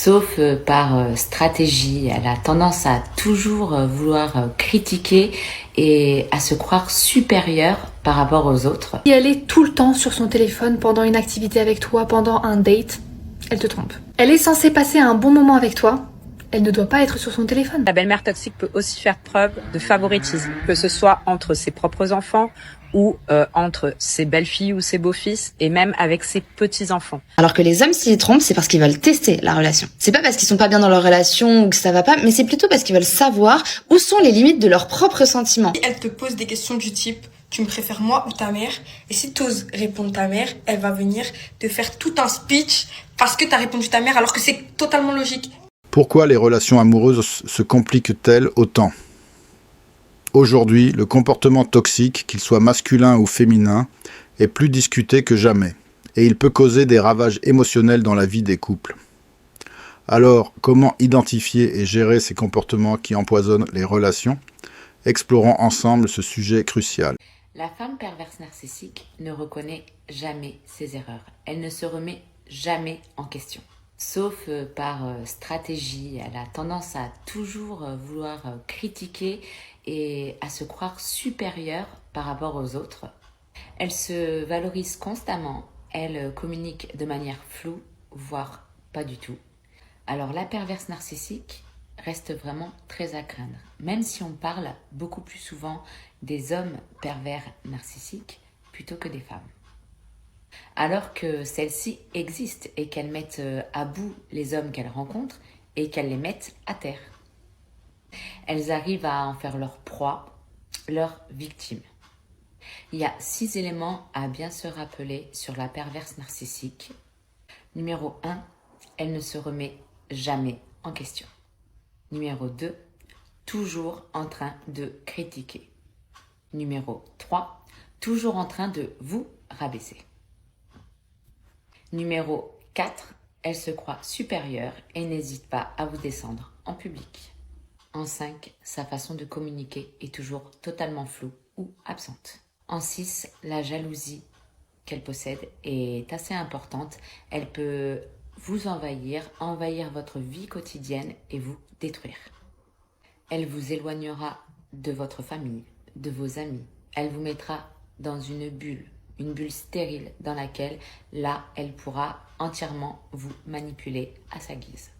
Sauf par stratégie. Elle a tendance à toujours vouloir critiquer et à se croire supérieure par rapport aux autres. Si elle est tout le temps sur son téléphone pendant une activité avec toi, pendant un date, elle te trompe. Elle est censée passer un bon moment avec toi, elle ne doit pas être sur son téléphone. La belle-mère toxique peut aussi faire preuve de favoritisme, que ce soit entre ses propres enfants ou entre ses belles-filles ou ses beaux-fils, et même avec ses petits-enfants. Alors que les hommes, s'ils trompent, c'est parce qu'ils veulent tester la relation. C'est pas parce qu'ils sont pas bien dans leur relation ou que ça va pas, mais c'est plutôt parce qu'ils veulent savoir où sont les limites de leurs propres sentiments. Elle te pose des questions du type « Tu me préfères moi ou ta mère ?» Et si tu oses répondre ta mère, elle va venir te faire tout un speech parce que tu as répondu ta mère alors que c'est totalement logique. Pourquoi les relations amoureuses se compliquent-elles autant ? Aujourd'hui, le comportement toxique, qu'il soit masculin ou féminin, est plus discuté que jamais, et il peut causer des ravages émotionnels dans la vie des couples. Alors, comment identifier et gérer ces comportements qui empoisonnent les relations ? Explorons ensemble ce sujet crucial. La femme perverse narcissique ne reconnaît jamais ses erreurs. Elle ne se remet jamais en question. Sauf par stratégie. Elle a tendance à toujours vouloir critiquer et à se croire supérieure par rapport aux autres. Elle se valorise constamment. Elle communique de manière floue, voire pas du tout. Alors la perverse narcissique reste vraiment très à craindre. Même si on parle beaucoup plus souvent des hommes pervers narcissiques plutôt que des femmes. Alors que celles-ci existent et qu'elles mettent à bout les hommes qu'elles rencontrent et qu'elles les mettent à terre. Elles arrivent à en faire leur proie, leur victime. Il y a 6 éléments à bien se rappeler sur la perverse narcissique. Numéro 1, elle ne se remet jamais en question. Numéro 2, toujours en train de critiquer. Numéro 3, toujours en train de vous rabaisser. Numéro 4, elle se croit supérieure et n'hésite pas à vous descendre en public. En 5, sa façon de communiquer est toujours totalement floue ou absente. En 6, la jalousie qu'elle possède est assez importante. Elle peut vous envahir votre vie quotidienne et vous détruire. Elle vous éloignera de votre famille, de vos amis. Elle vous mettra dans une bulle stérile dans laquelle, là, elle pourra entièrement vous manipuler à sa guise.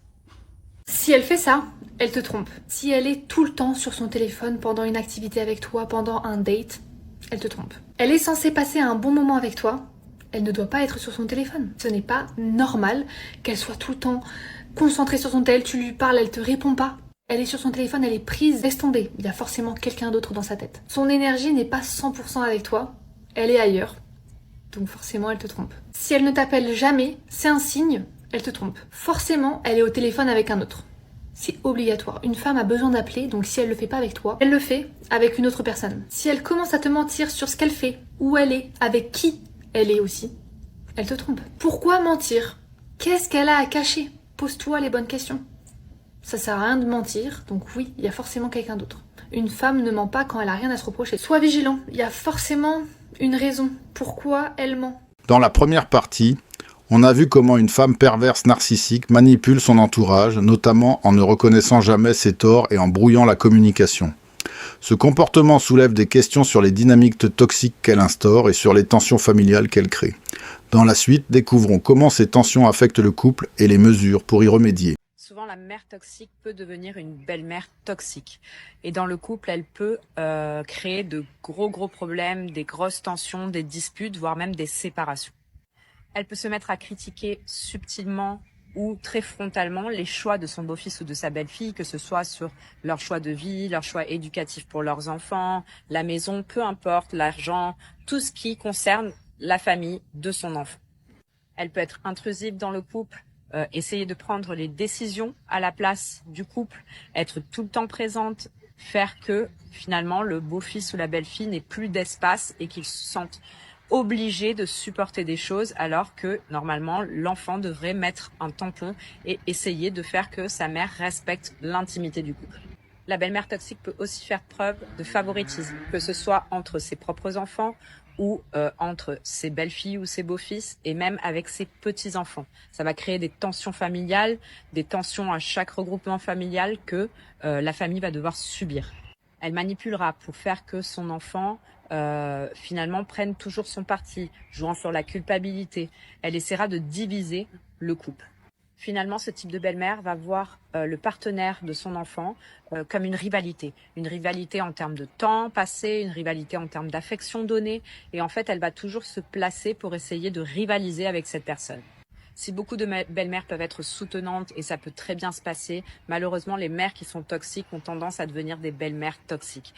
Si elle fait ça, elle te trompe. Si elle est tout le temps sur son téléphone pendant une activité avec toi, pendant un date, elle te trompe. Elle est censée passer un bon moment avec toi, elle ne doit pas être sur son téléphone. Ce n'est pas normal qu'elle soit tout le temps concentrée sur son tel, tu lui parles, elle te répond pas. Elle est sur son téléphone, elle est prise, laisse tomber. Il y a forcément quelqu'un d'autre dans sa tête. Son énergie n'est pas 100% avec toi, elle est ailleurs. Donc forcément, elle te trompe. Si elle ne t'appelle jamais, c'est un signe, elle te trompe. Forcément, elle est au téléphone avec un autre. C'est obligatoire. Une femme a besoin d'appeler, donc si elle le fait pas avec toi, elle le fait avec une autre personne. Si elle commence à te mentir sur ce qu'elle fait, où elle est, avec qui elle est aussi, elle te trompe. Pourquoi mentir ? Qu'est-ce qu'elle a à cacher ? Pose-toi les bonnes questions. Ça sert à rien de mentir, donc oui, il y a forcément quelqu'un d'autre. Une femme ne ment pas quand elle a rien à se reprocher. Sois vigilant, il y a forcément une raison pourquoi elle ment. Dans la première partie, on a vu comment une femme perverse narcissique manipule son entourage, notamment en ne reconnaissant jamais ses torts et en brouillant la communication. Ce comportement soulève des questions sur les dynamiques toxiques qu'elle instaure et sur les tensions familiales qu'elle crée. Dans la suite, découvrons comment ces tensions affectent le couple et les mesures pour y remédier. Souvent, la mère toxique peut devenir une belle-mère toxique. Et dans le couple, elle peut créer de gros problèmes, des grosses tensions, des disputes, voire même des séparations. Elle peut se mettre à critiquer subtilement ou très frontalement les choix de son beau-fils ou de sa belle-fille, que ce soit sur leur choix de vie, leur choix éducatif pour leurs enfants, la maison, peu importe, l'argent, tout ce qui concerne la famille de son enfant. Elle peut être intrusive dans le couple, essayer de prendre les décisions à la place du couple, être tout le temps présente, faire que finalement le beau-fils ou la belle-fille n'ait plus d'espace et qu'ils se sentent obligés de supporter des choses alors que normalement l'enfant devrait mettre un tampon et essayer de faire que sa mère respecte l'intimité du couple. La belle-mère toxique peut aussi faire preuve de favoritisme, que ce soit entre ses propres enfants ou entre ses belles-filles ou ses beaux-fils et même avec ses petits-enfants. Ça va créer des tensions familiales, des tensions à chaque regroupement familial que la famille va devoir subir. Elle manipulera pour faire que son enfant finalement prenne toujours son parti, jouant sur la culpabilité. Elle essaiera de diviser le couple. Finalement, ce type de belle-mère va voir le partenaire de son enfant comme une rivalité en termes de temps passé, une rivalité en termes d'affection donnée, et en fait, elle va toujours se placer pour essayer de rivaliser avec cette personne. Si beaucoup de belles-mères peuvent être soutenantes et ça peut très bien se passer, malheureusement, les mères qui sont toxiques ont tendance à devenir des belles-mères toxiques.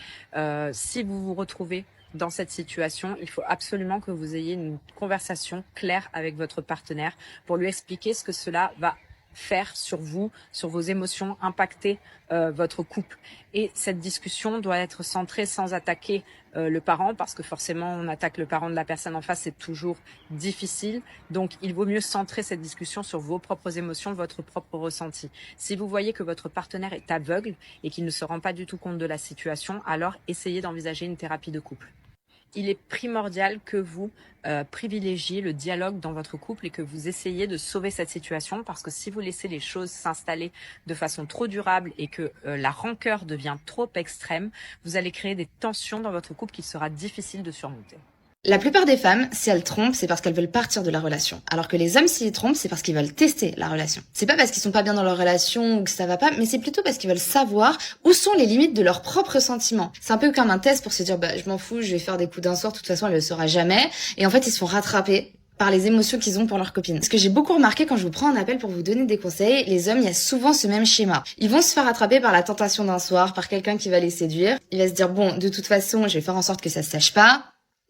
Si vous vous retrouvez dans cette situation, il faut absolument que vous ayez une conversation claire avec votre partenaire pour lui expliquer ce que cela va faire sur vous, sur vos émotions, impacter votre couple. Et cette discussion doit être centrée sans attaquer le parent, parce que forcément on attaque le parent de la personne en face, c'est toujours difficile. Donc il vaut mieux centrer cette discussion sur vos propres émotions, votre propre ressenti. Si vous voyez que votre partenaire est aveugle et qu'il ne se rend pas du tout compte de la situation, alors essayez d'envisager une thérapie de couple. Il est primordial que vous privilégiez le dialogue dans votre couple et que vous essayiez de sauver cette situation, parce que si vous laissez les choses s'installer de façon trop durable et que la rancœur devient trop extrême, vous allez créer des tensions dans votre couple qu'il sera difficile de surmonter. La plupart des femmes, si elles trompent, c'est parce qu'elles veulent partir de la relation. Alors que les hommes, s'ils trompent, c'est parce qu'ils veulent tester la relation. C'est pas parce qu'ils sont pas bien dans leur relation ou que ça va pas, mais c'est plutôt parce qu'ils veulent savoir où sont les limites de leurs propres sentiments. C'est un peu comme un test pour se dire, je m'en fous, je vais faire des coups d'un soir, de toute façon, elle le saura jamais. Et en fait, ils se font rattraper par les émotions qu'ils ont pour leur copine. Ce que j'ai beaucoup remarqué quand je vous prends un appel pour vous donner des conseils, les hommes, il y a souvent ce même schéma. Ils vont se faire attraper par la tentation d'un soir, par quelqu'un qui va les séduire. Il va se dire, bon, de toute façon, je vais faire en sorte que ça se sache pas.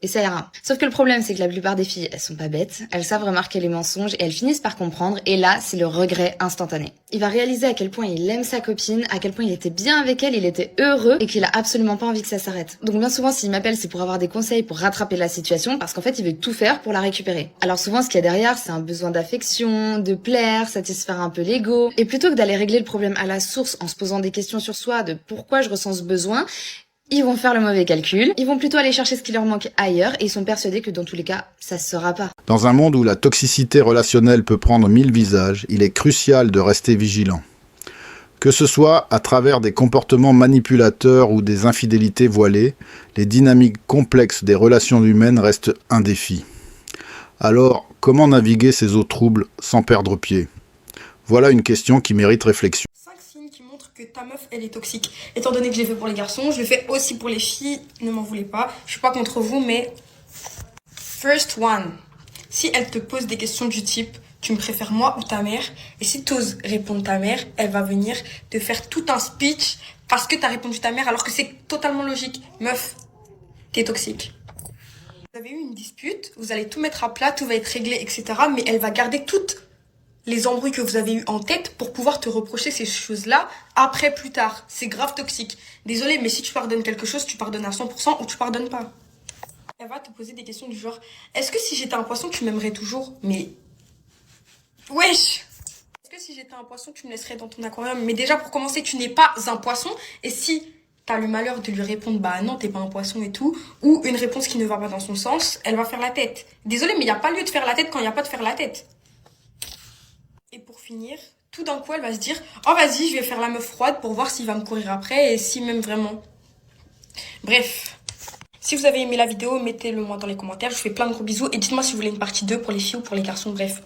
Et ça ira. Sauf que le problème, c'est que la plupart des filles, elles sont pas bêtes, elles savent remarquer les mensonges et elles finissent par comprendre, et là, c'est le regret instantané. Il va réaliser à quel point il aime sa copine, à quel point il était bien avec elle, il était heureux, et qu'il a absolument pas envie que ça s'arrête. Donc bien souvent, s'il m'appelle, c'est pour avoir des conseils pour rattraper la situation, parce qu'en fait, il veut tout faire pour la récupérer. Alors souvent, ce qu'il y a derrière, c'est un besoin d'affection, de plaire, satisfaire un peu l'ego, et plutôt que d'aller régler le problème à la source en se posant des questions sur soi, de pourquoi je ressens ce besoin, ils vont faire le mauvais calcul, ils vont plutôt aller chercher ce qui leur manque ailleurs et ils sont persuadés que dans tous les cas, ça se sera pas. Dans un monde où la toxicité relationnelle peut prendre 1000 visages, il est crucial de rester vigilant. Que ce soit à travers des comportements manipulateurs ou des infidélités voilées, les dynamiques complexes des relations humaines restent un défi. Alors, comment naviguer ces eaux troubles sans perdre pied ? Voilà une question qui mérite réflexion. Qui montre que ta meuf elle est toxique. Étant donné que je l'ai fait pour les garçons, je le fais aussi pour les filles, ne m'en voulez pas, je suis pas contre vous, mais first one, si elle te pose des questions du type tu me préfères moi ou ta mère, et si t'oses répondre ta mère, elle va venir te faire tout un speech parce que t'as répondu ta mère alors que c'est totalement logique. Meuf, t'es toxique. Vous avez eu une dispute, vous allez tout mettre à plat, tout va être réglé, etc. Mais elle va garder toutes les embrouilles que vous avez eu en tête pour pouvoir te reprocher ces choses-là après, plus tard. C'est grave toxique. Désolée, mais si tu pardonnes quelque chose, tu pardonnes à 100% ou tu pardonnes pas. Elle va te poser des questions du genre, est-ce que si j'étais un poisson, tu m'aimerais toujours? Mais wesh! Est-ce que si j'étais un poisson, tu me laisserais dans ton aquarium? Mais déjà, pour commencer, tu n'es pas un poisson. Et si t'as le malheur de lui répondre, bah non, t'es pas un poisson et tout, ou une réponse qui ne va pas dans son sens, elle va faire la tête. Désolée, mais il n'y a pas lieu de faire la tête quand il n'y a pas de faire la tête. Et pour finir, tout d'un coup, elle va se dire « Oh, vas-y, je vais faire la meuf froide pour voir s'il va me courir après et s'il m'aime vraiment. » Bref, si vous avez aimé la vidéo, mettez-le moi dans les commentaires. Je vous fais plein de gros bisous et dites-moi si vous voulez une partie 2 pour les filles ou pour les garçons. Bref.